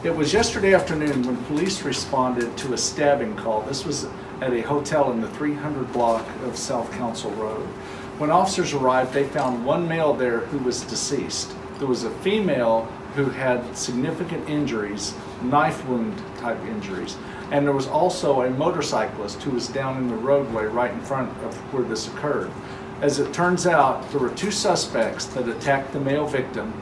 It was yesterday afternoon when police responded to a stabbing call. This was at a hotel in the 300 block of South Council Road. When officers arrived, they found one male there who was deceased. There was a female who had significant injuries, knife wound type injuries. And there was also a motorcyclist who was down in the roadway right in front of where this occurred. As it turns out, there were two suspects that attacked the male victim,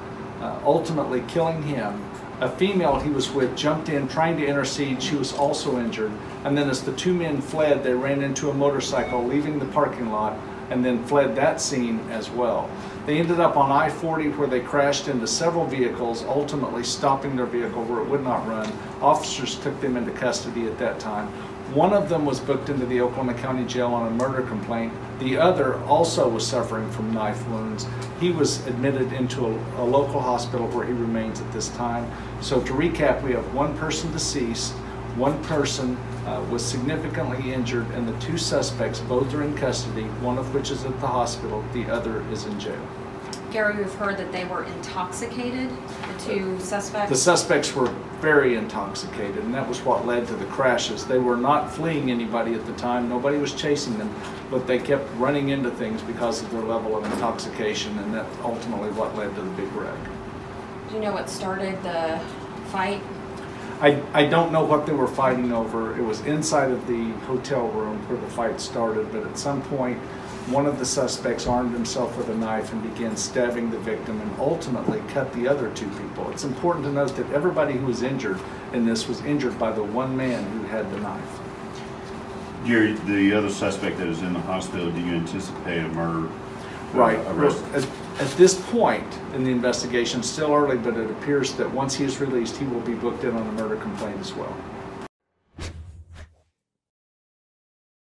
ultimately killing him. A female he was with jumped in trying to intercede. She was also injured. And then as the two men fled, they ran into a motorcycle, leaving the parking lot, and then fled that scene as well. They ended up on I-40 where they crashed into several vehicles, ultimately stopping their vehicle where it would not run. Officers took them into custody at that time. One of them was booked into the Oklahoma County Jail on a murder complaint. The other also was suffering from knife wounds. He was admitted into a local hospital where he remains at this time. So to recap, we have one person deceased, one person was significantly injured, and the two suspects both are in custody, one of which is at the hospital, the other is in jail. Gary, we've heard that they were intoxicated, the two suspects. The suspects were very intoxicated, and that was what led to the crashes. They were not fleeing anybody at the time. Nobody was chasing them, but they kept running into things because of their level of intoxication, and that's ultimately what led to the big wreck. Do you know what started the fight? I don't know what they were fighting over. It was inside of the hotel room where the fight started, but at some point, one of the suspects armed himself with a knife and began stabbing the victim and ultimately cut the other two people. It's important to note that everybody who was injured in this was injured by the one man who had the knife. Gary, the other suspect that is in the hospital, do you anticipate a murder? Right. At this point in the investigation, still early, but it appears that once he is released, he will be booked in on a murder complaint as well.